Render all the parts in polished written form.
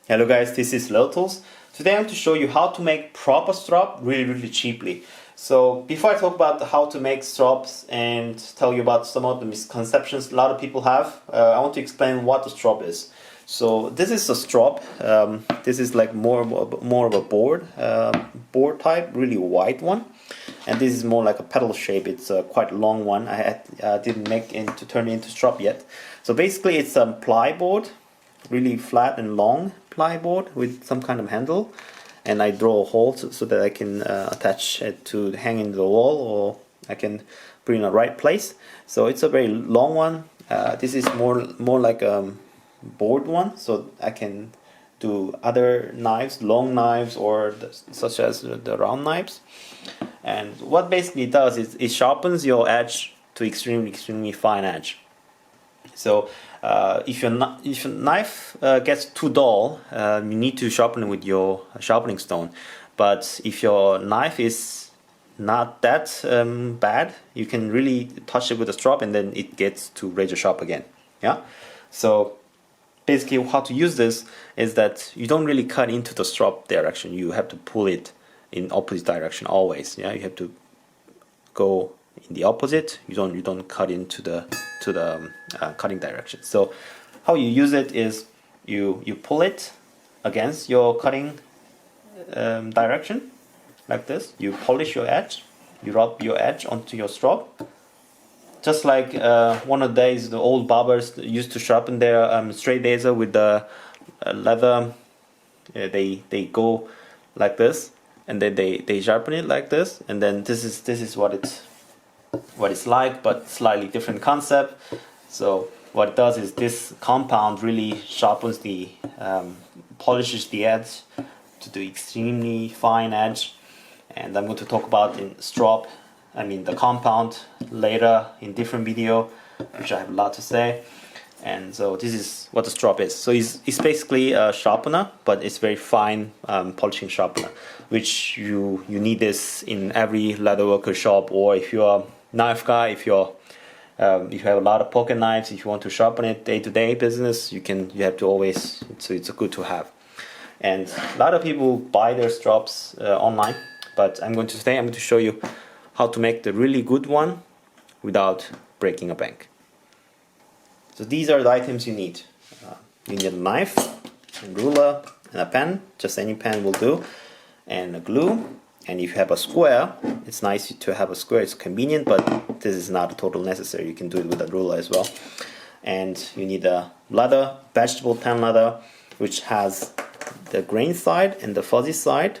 Hello guys, this is leathertoolz. Today I'm going to show you how to make proper strop really cheaply. So before I talk about how to make strops and tell you about some of the misconceptions a lot of people have, I want to explain what the strop is. So this is a strop. This is like more of a board type, really wide one, and this is more like a pedal shape. It's a quite long one. I didn't make it to turn it into strop yet. So basically, it's a ply board, really flat and long ply board with some kind of handle, and I draw a hole so that I can attach it to hang in the wall, or I can put it in the right place. So it's a very long one. This is more like a board one, so I can do other knives, long knives, or such as the round knives. And what basically it does is it sharpens your edge to extremely fine edge. So if your knife gets too dull, you need to sharpen it with your sharpening stone. But if your knife is not that bad, you can really touch it with a strop, and then it gets to razor sharp again. Yeah. So basically, how to use this is that you don't really cut into the strop direction. You have to pull it in opposite direction always. Yeah, you have to go in the opposite. You don't cut into the cutting direction. So how you use it is you pull it against your cutting direction like this. You polish your edge. You rub your edge onto your strop. Just like one of the days the old barbers used to sharpen their straight razor with the leather. They go like this, and then they sharpen it like this, and then this is what it's like, but slightly different concept. So what it does is this compound really sharpens polishes the edge to the extremely fine edge, and I'm going to talk about the compound later in different video, which I have a lot to say. And so this is what the strop is. So it's basically a sharpener, but it's very fine polishing sharpener, which you need this in every leatherworker shop, or if you're a knife guy, if you have a lot of pocket knives, if you want to sharpen it day-to-day business, you have to always. So it's good to have. And a lot of people buy their strops online, but today I'm going to show you how to make the really good one without breaking a bank. So these are the items you need. You need a knife, a ruler, and a pen. Just any pen will do, and a glue. And if you have a square, it's nice to have a square. It's convenient, but this is not totally necessary. You can do it with a ruler as well. And you need a leather, vegetable tan leather, which has the grain side and the fuzzy side.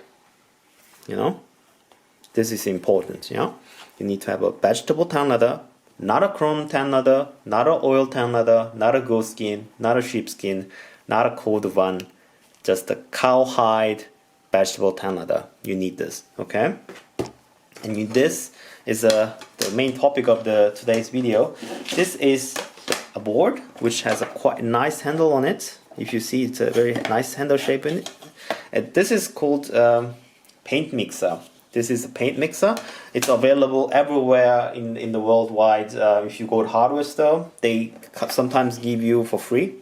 This is important. You need to have a vegetable tan leather, not a chrome tan leather, not a oil tan leather, not a goat skin, not a sheepskin, not a cold one, just a cowhide vegetable tan leather. You need this, okay? And this is the main topic of today's video. This is a board which has a quite nice handle on it. If you see, it's a very nice handle shape in it. And this is called paint mixer. This is a paint mixer. It's available everywhere in the worldwide. If you go to hardware store, they sometimes give you for free.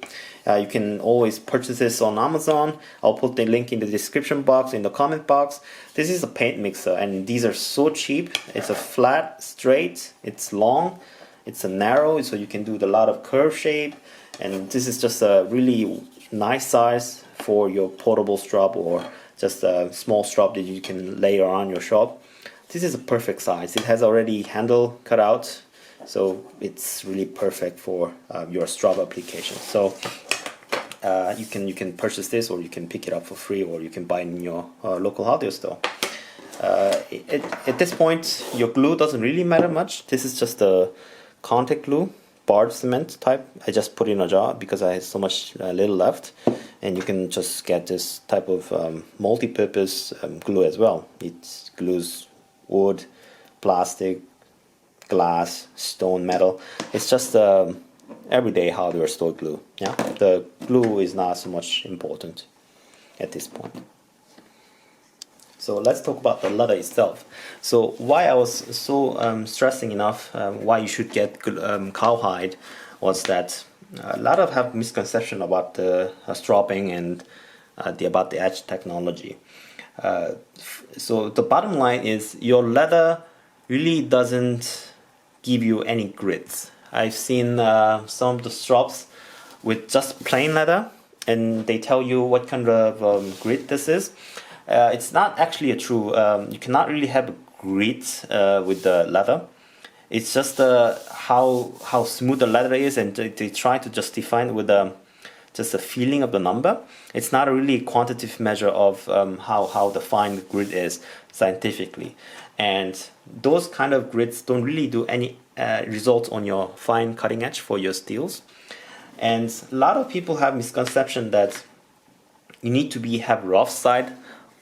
You can always purchase this on Amazon. I'll put the link in the description box, in the comment box. This is a paint mixer, and these are so cheap. It's a flat, straight, it's long, it's a narrow, so you can do a lot of curve shape. And this is just a really nice size for your portable strop, or just a small strop that you can layer on your shop. This is a perfect size. It has already handle cut out, so it's really perfect for your strop application. So you can purchase this, or you can pick it up for free, or you can buy it in your local hardware store. At this point, your glue doesn't really matter much. This is just a contact glue, barred cement type. I just put it in a jar because I have so much little left. And you can just get this type of multi-purpose glue as well. It glues wood, plastic, glass, stone, metal. It's just everyday hardware store glue. Yeah, the glue is not so much important at this point. So let's talk about the leather itself. So why I was so stressing enough why you should get cowhide was that a lot of have misconception about the stropping and about the edge technology. So the bottom line is your leather really doesn't give you any grits. I've seen some of the strops with just plain leather, and they tell you what kind of grit this is. It's not actually a true. You cannot really have a grit with the leather. It's just how smooth the leather is, and they try to justify it with just the feeling of the number. It's not a really quantitative measure of how the fine grit is scientifically, and those kind of grits don't really do any results on your fine cutting edge for your steels. And a lot of people have misconception that you need to have rough side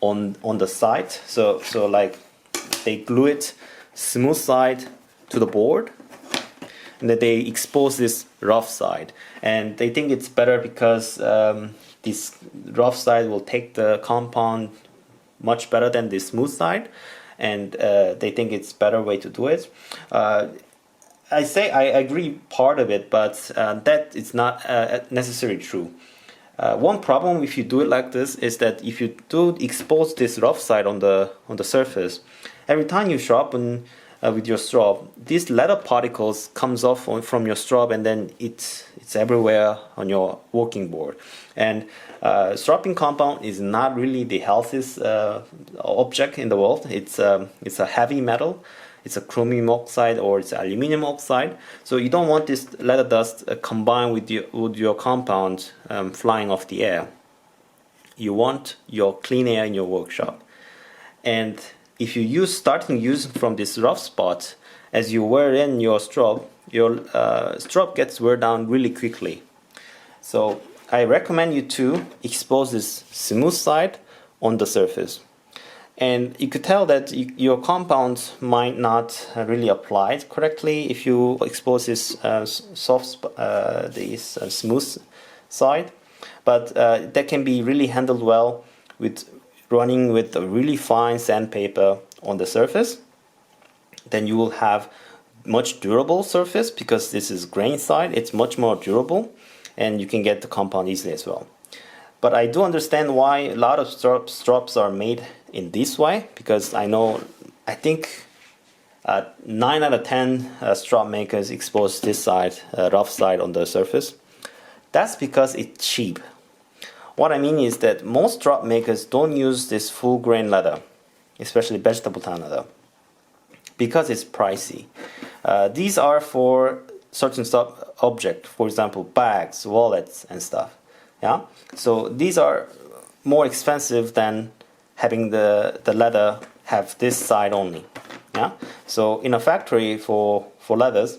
on the side. So like they glue it smooth side to the board, and that they expose this rough side, and they think it's better because this rough side will take the compound much better than the smooth side, and they think it's better way to do it. I agree part of it, but that is not necessarily true. One problem if you do it like this is that if you do expose this rough side on the surface, every time you sharpen with your strop, these leather particles comes off from your strop, and then it's everywhere on your working board. And stropping compound is not really the healthiest object in the world. It's a heavy metal. It's a chromium oxide or it's aluminum oxide. So you don't want this leather dust combined with your compound flying off the air. You want your clean air in your workshop. And if you start to use from this rough spot, as you wear in your strop gets wear down really quickly. So I recommend you to expose this smooth side on the surface. And you could tell that your compound might not really apply it correctly if you expose this smooth side. But that can be really handled well with running with a really fine sandpaper on the surface. Then you will have much durable surface because this is grain side. It's much more durable, and you can get the compound easily as well. But I do understand why a lot of strops are made in this way, because I think 9 out of 10 strop makers expose this side, rough side on the surface. That's because it's cheap. What I mean is that most strop makers don't use this full grain leather, especially vegetable tan leather, because it's pricey. These are for certain objects, for example, bags, wallets, and stuff. Yeah, so these are more expensive than having the leather have this side only. Yeah, so in a factory for leathers,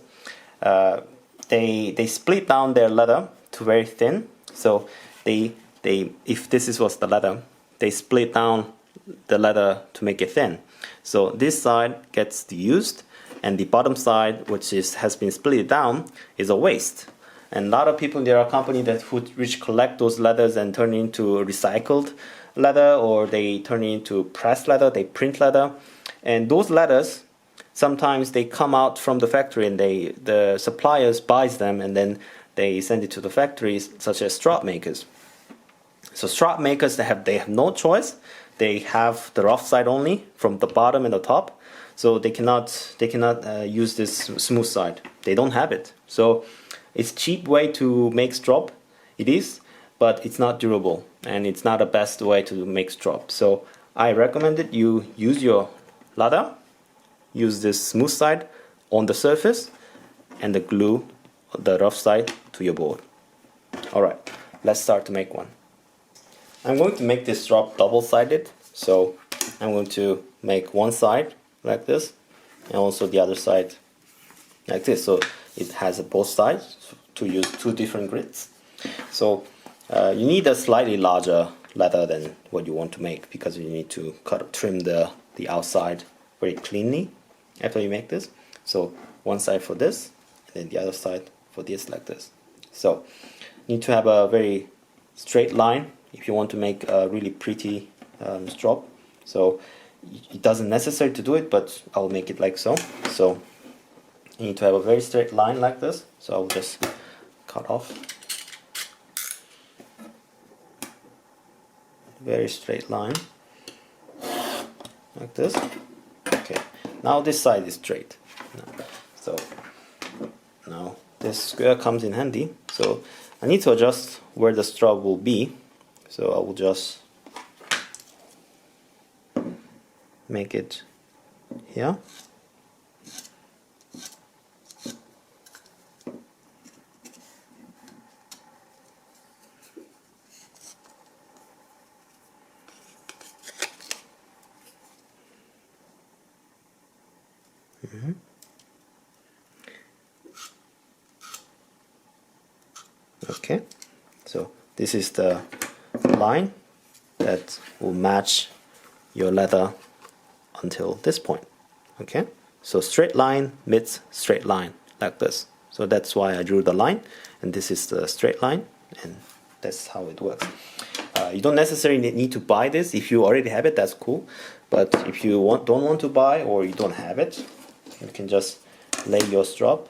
they split down their leather to very thin. So they if this was the leather, they split down the leather to make it thin. So this side gets used, and the bottom side, has been split down, is a waste. And a lot of people, there are companies which collect those leathers and turn it into recycled leather, or they turn it into pressed leather, they print leather. And those leathers, sometimes they come out from the factory, and the suppliers buys them, and then they send it to the factories, such as strop makers. So strop makers, they have no choice. They have the rough side only from the bottom and the top. So they cannot use this smooth side. They don't have it. So it's cheap way to make strop, it is, but it's not durable, and it's not the best way to make strop. So I recommend that you use your leather, use this smooth side on the surface, and the glue the rough side to your board. Alright, let's start to make one. I'm going to make this strop double-sided, so I'm going to make one side like this, and also the other side like this. So it has both sides to use two different grits. So you need a slightly larger leather than what you want to make, because you need to trim the outside very cleanly after you make this. So one side for this, and then the other side for this, like this. So you need to have a very straight line if you want to make a really pretty strop. So it doesn't necessary to do it, but I'll make it like so. So you need to have a very straight line like this. So I'll just cut off. very straight line like this. Okay, now this side is straight. So now this square comes in handy. So I need to adjust where the strop will be. So I will just make it here. Okay, so this is the line that will match your leather until this point. Okay, so straight line meets straight line like this. So that's why I drew the line, and this is the straight line, and that's how it works. You don't necessarily need to buy this. If you already have it, that's cool. But if you don't want to buy, or you don't have it, you can just lay your strop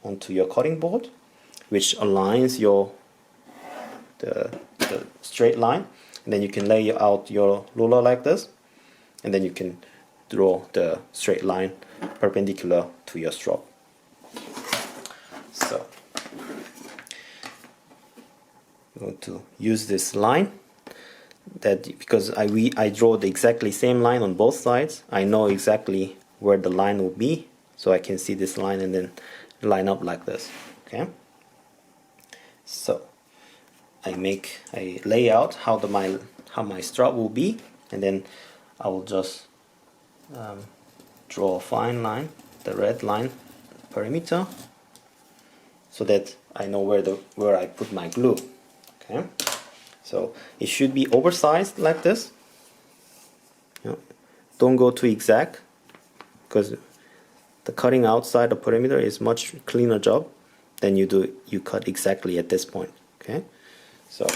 onto your cutting board, which aligns the straight line, and then you can lay out your ruler like this, and then you can draw the straight line perpendicular to your strop. So I'm going to use this line, that because I draw the exactly same line on both sides, I know exactly where the line will be, so I can see this line and then line up like this. Okay, so I lay out how my strap will be, and then I will just draw a fine line, the red line perimeter, so that I know where I put my glue. Okay, so it should be oversized like this. Yeah. Don't go too exact, because the cutting outside the perimeter is much cleaner job than you cut exactly at this point. Okay, so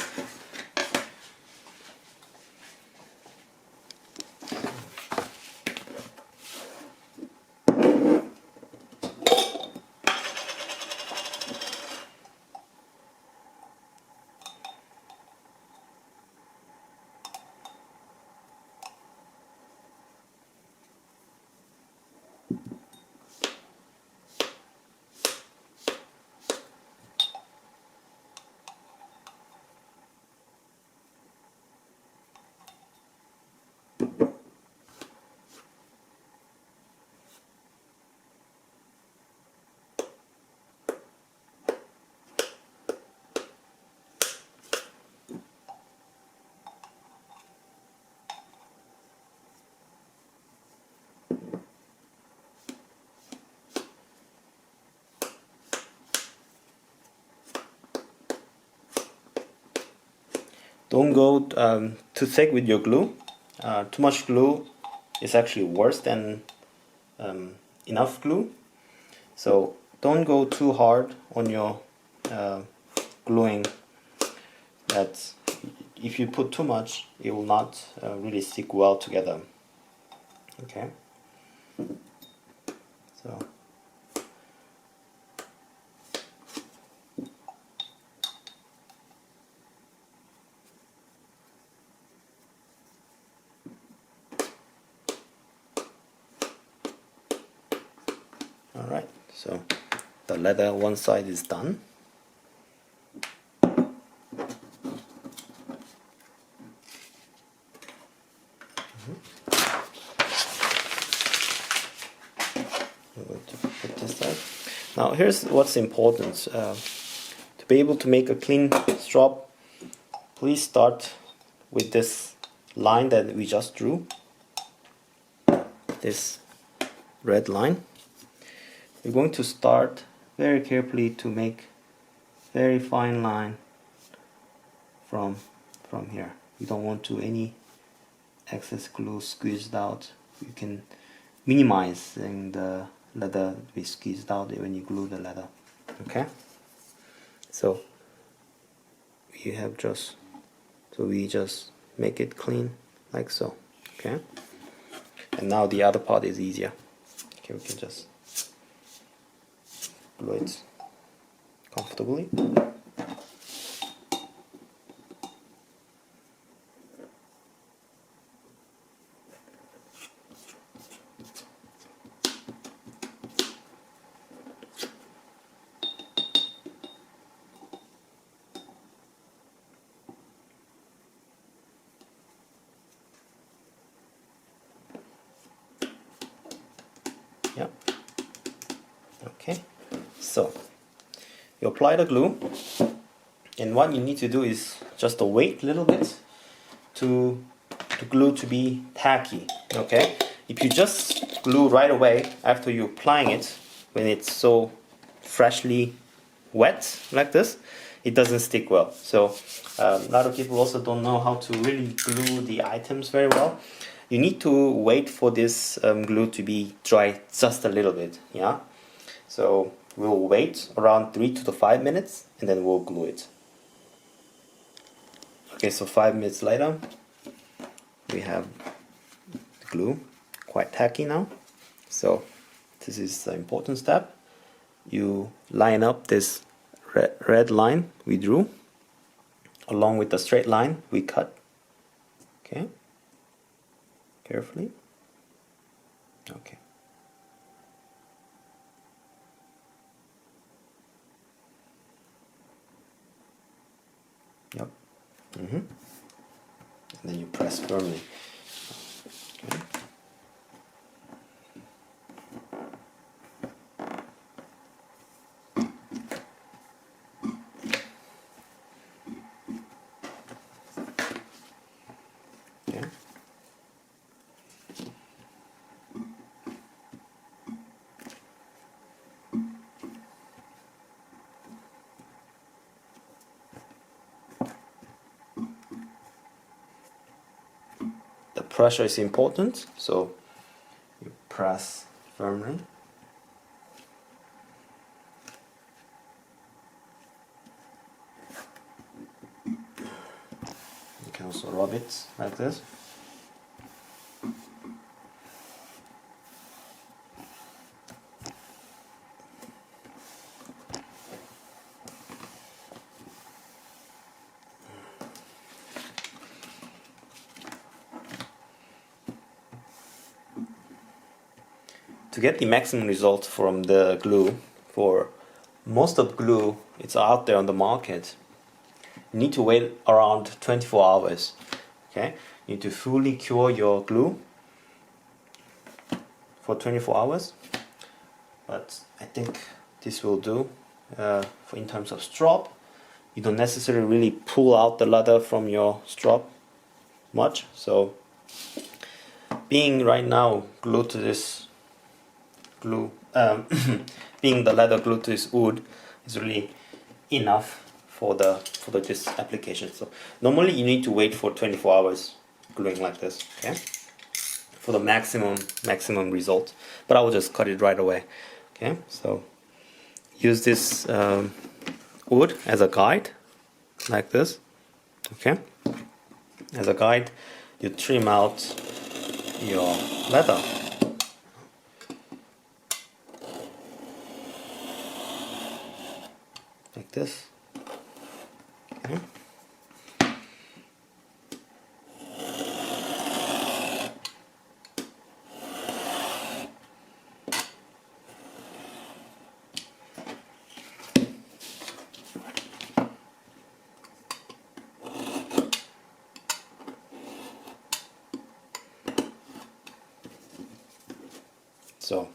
don't go too thick with your glue. Too much glue is actually worse than enough glue. So don't go too hard on your gluing. That if you put too much, it will not really stick well together. Okay. So alright, so the leather one side is done. I'm going to put this side. Now here's what's important. To be able to make a clean strop, please start with this line that we just drew. This red line. We're going to start very carefully to make very fine line from here. You don't want any excess glue squeezed out. You can minimize the leather to be squeezed out when you glue the leather. Okay, so we just make it clean like so. Okay, and now the other part is easier. Okay, we can just glue it comfortably. So you apply the glue, and what you need to do is just wait a little bit to the glue to be tacky. Okay, if you just glue right away after you applying it, when it's so freshly wet like this, it doesn't stick well. So a lot of people also don't know how to really glue the items very well. You need to wait for this glue to be dry just a little bit. Yeah, so we'll wait around 3 to 5 minutes and then we'll glue it. Okay, so 5 minutes later we have the glue quite tacky now. So this is the important step. You line up this red line we drew along with the straight line we cut. Okay, carefully. Okay. Yep. And then you press firmly. Okay. Okay. The pressure is important, so you press firmly. You can also rub it like this. To get the maximum result from the glue, for most of glue it's out there on the market, you need to wait around 24 hours. Okay, you need to fully cure your glue for 24 hours, but I think this will do. For in terms of strop, you don't necessarily really pull out the leather from your strop much, so being right now glued to this glue, being the leather glued to this wood is really enough for this application. So normally you need to wait for 24 hours gluing like this, okay, for the maximum result. But I will just cut it right away. Okay, so use this wood as a guide, like this. Okay, as a guide, you trim out your leather. Like this. Okay. So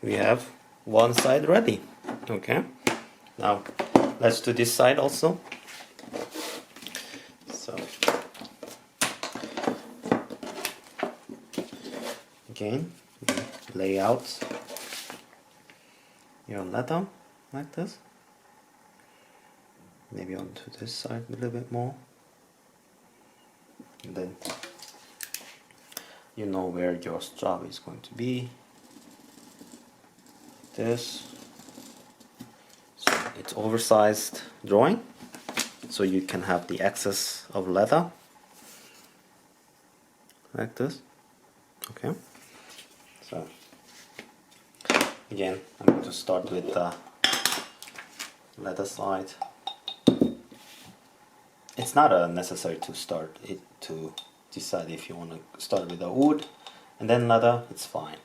we have one side ready. Okay, now let's do this side also. So again, lay out your leather like this, maybe onto this side a little bit more, and then you know where your strap is going to be. This, so it's oversized drawing, so you can have the excess of leather like this. Okay, so again I'm going to start with the leather side. It's not necessary to start it to decide if you want to start with the wood and then leather, it's fine.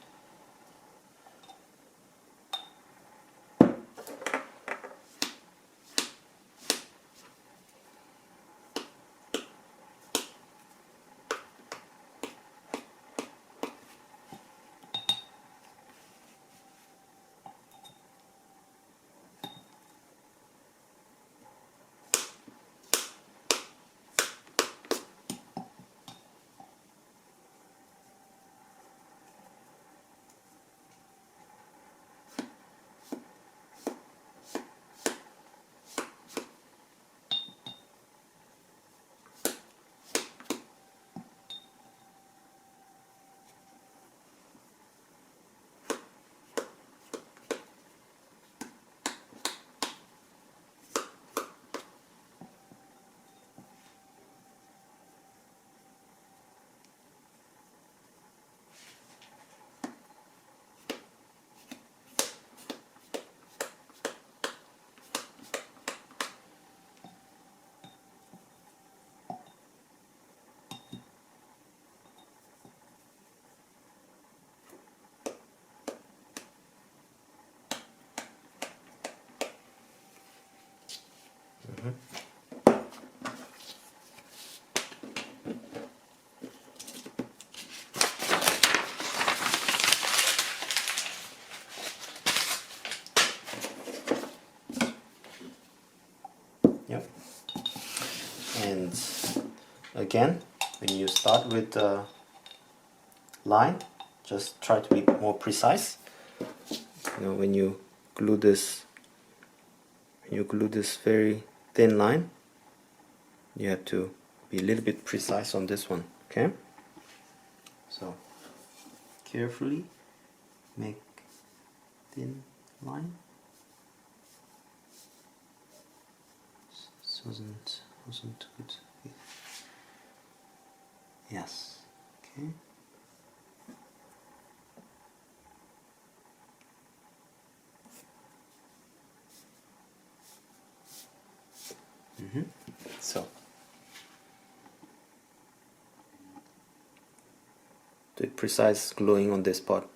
again, when you start with the line, just try to be more precise. You know, when you glue this very thin line, you have to be a little bit precise on this one, okay? So carefully make thin line. This wasn't good. Yes, okay. So do precise gluing on this part.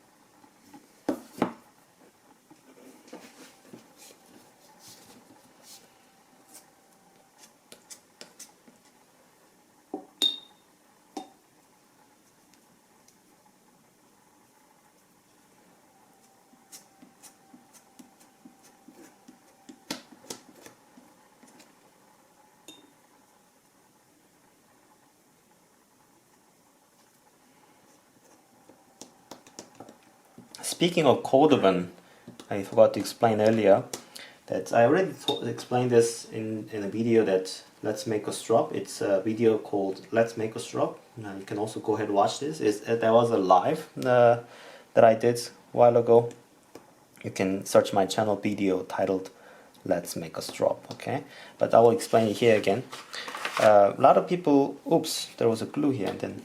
Speaking of cold oven, I forgot to explain earlier that I already explained this in a video that Let's Make a Strop. It's a video called Let's Make a Strop. Now you can also go ahead and watch this. There was a live that I did a while ago. You can search my channel video titled Let's Make a Strop, okay? But I will explain it here again. A lot of people, oops, there was a glue here, and then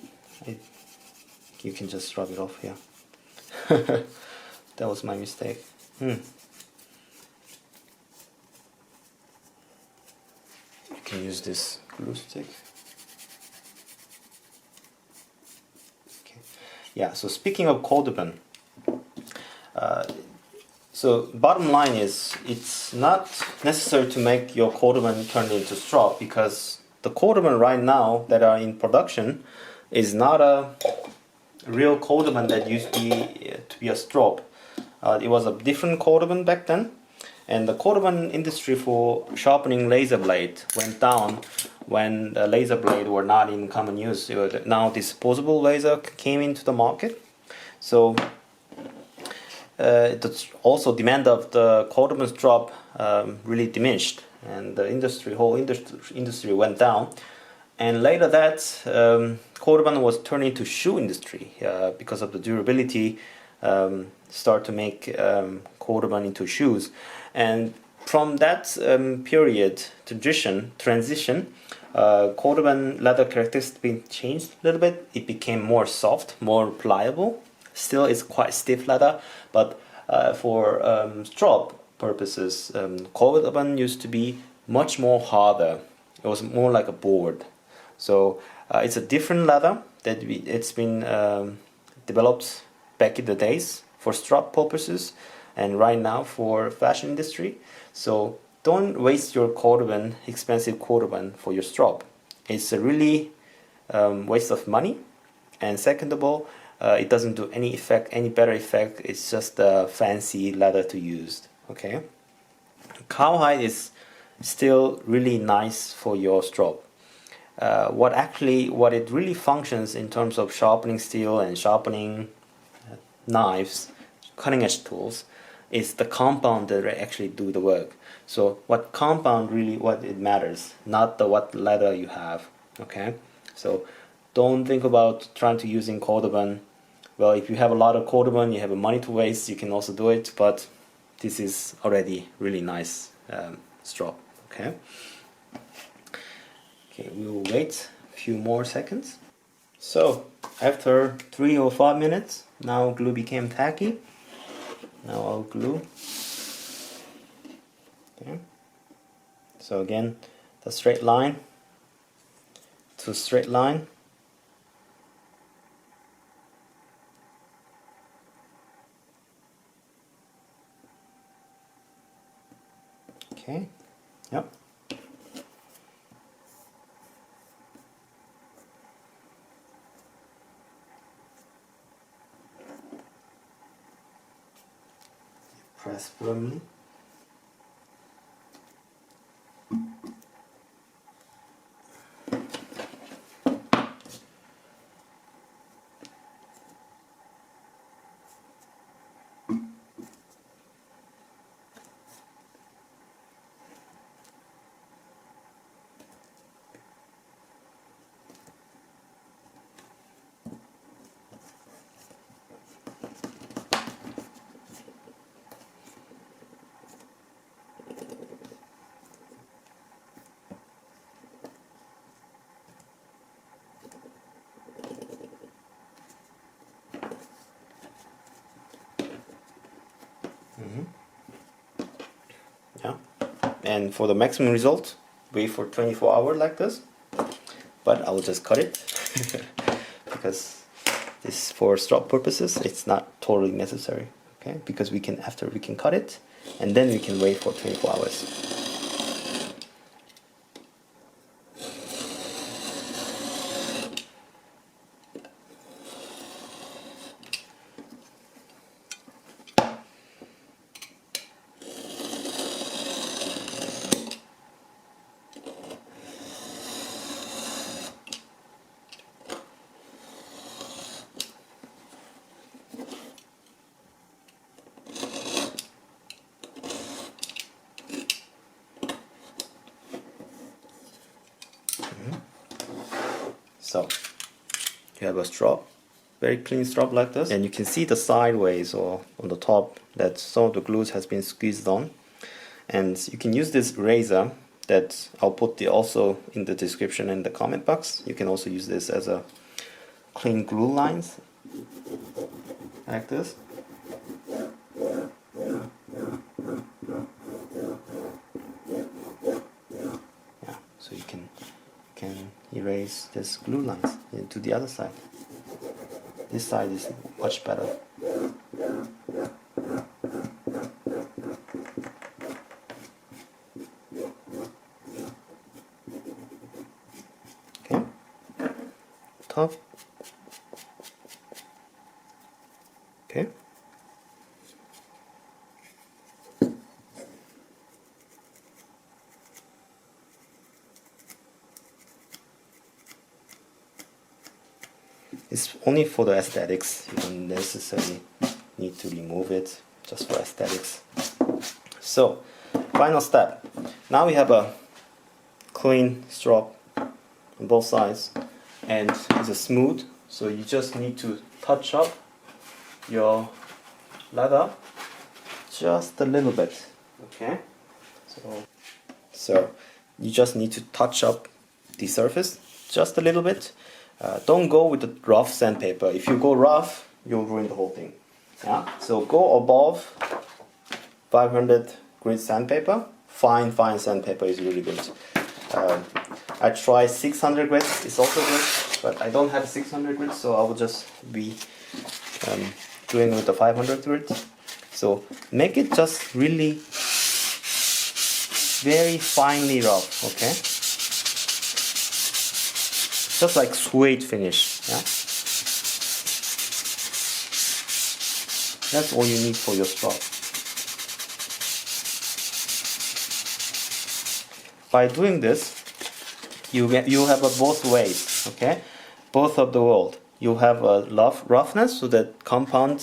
you can just rub it off here. That was my mistake. You can use this glue stick. Okay. Yeah, so speaking of cold oven, so bottom line is it's not necessary to make your cold oven turn into strop, because the cold oven right now that are in production is not a real cold oven that used to be a strop. It was a different cold oven back then, and the cold oven industry for sharpening laser blade went down when the laser blade were not in common use. Now disposable laser came into the market, so also demand of the cold oven strop really diminished, and the whole industry went down. And later that cold oven was turned into shoe industry because of the durability. Start to make cold oven into shoes, and from that period transition, cold oven leather characteristics been changed a little bit. It became more soft, more pliable. Still, it's quite stiff leather, but for strop purposes, cold oven used to be much more harder. It was more like a board. So it's a different leather that it's been developed back in the days for strap purposes, and right now for fashion industry. So don't waste your cold oven, expensive cold oven, for your strap. It's a really waste of money, and second of all, it doesn't do any better effect. It's just a fancy leather to use. Okay, cowhide is still really nice for your strap. What it really functions in terms of sharpening steel and sharpening knives, cutting edge tools, is the compound that actually do the work. So what compound really what it matters, not what leather you have. Okay, so don't think about trying to using cold oven. Well, if you have a lot of cold oven, you have money to waste, you can also do it, but this is already really nice strop. Okay, we will wait a few more seconds. So after 3 or 5 minutes, now glue became tacky. Now I'll glue. Okay. So again, the straight line to straight line. Okay. Yep. Press firmly. and for the maximum result, wait for 24 hours like this. But I will just cut it because this, for strop purposes, it's not totally necessary. Okay, because we can cut it, and then we can wait for 24 hours. So you have a strop, very clean strop like this, and you can see the sideways or on the top that some of the glues has been squeezed on. And you can use this razor that I'll put also in the description and the comment box. You can also use this as a clean glue lines like this. Yeah, so you can erase this glue lines into the other side. This side is much better. Okay, top. Okay. It's only for the aesthetics. You don't necessarily need to remove it, just for aesthetics. So, final step. Now we have a clean strop on both sides, and it's a smooth. So you just need to touch up your leather just a little bit. Okay. So you just need to touch up the surface just a little bit. Don't go with the rough sandpaper. If you go rough, you'll ruin the whole thing. Yeah. So go above 500 grit sandpaper. Fine sandpaper is really good. I try 600 grit. It's also good, but I don't have 600 grit, so I will just be doing with the 500 grit. So make it just really very finely rough. Okay. Just like suede finish, yeah? That's all you need for your strop. By doing this, you have a both ways, okay? Both of the world. You have a roughness, so that compound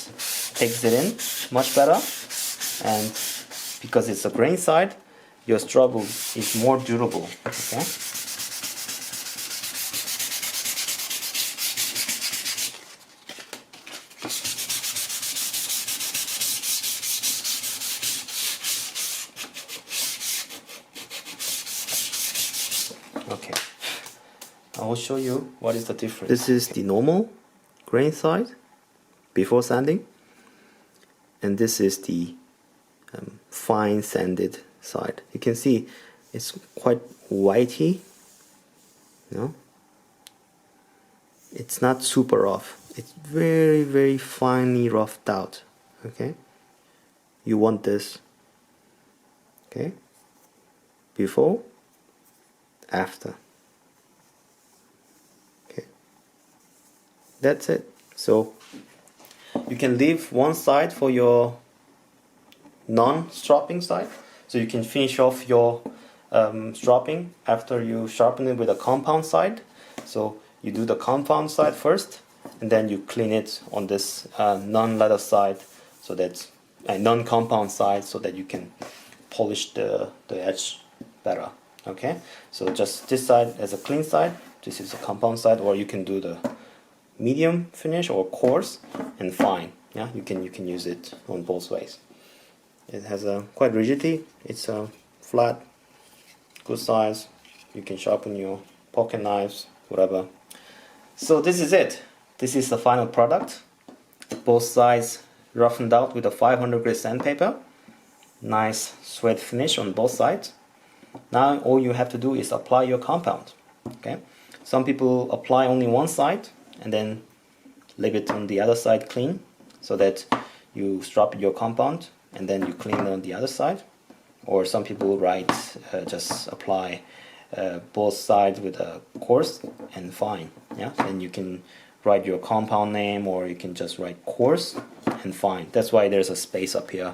takes it in much better, and because it's a grain side, your strop is more durable, okay? Okay, I will show you what is the difference. This is the normal grain side before sanding, and this is the fine sanded side. You can see it's quite whitey, you know? It's not super rough. It's very finely roughed out. Okay, you want this. Okay, before, after. Okay, that's it. So you can leave one side for your non-stropping side, so you can finish off your stropping after you sharpen it with a compound side. So you do the compound side first, and then you clean it on this non-leather side, so that non-compound side, so that you can polish the edge better. Okay, so just this side as a clean side, this is a compound side, or you can do the medium finish or coarse and fine. Yeah, you can use it on both ways. It has a quite rigidity. It's a flat, good size. You can sharpen your pocket knives, whatever. So this is it. This is the final product. Both sides roughened out with a 500 grit sandpaper. Nice suede finish on both sides. Now all you have to do is apply your compound. Okay, some people apply only one side and then leave it on the other side clean, so that you strop your compound and then you clean on the other side. Or some people just apply both sides with a coarse and fine. Yeah, then you can write your compound name, or you can just write coarse and fine. That's why there's a space up here.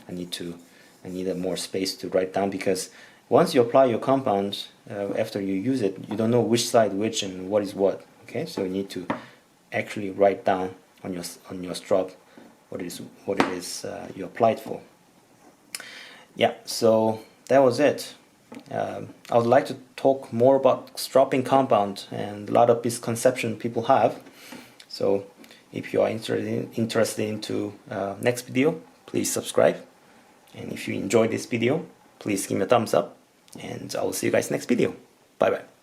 I need more space to write down, because once you apply your compound, after you use it, you don't know which side which and what is what. Okay, so you need to actually write down on your strop what it is you applied for. Yeah, so that was it. I would like to talk more about stropping compound and a lot of misconception people have. So if you are interested into next video, please subscribe. And if you enjoyed this video, please give me a thumbs up. And I will see you guys next video. Bye bye.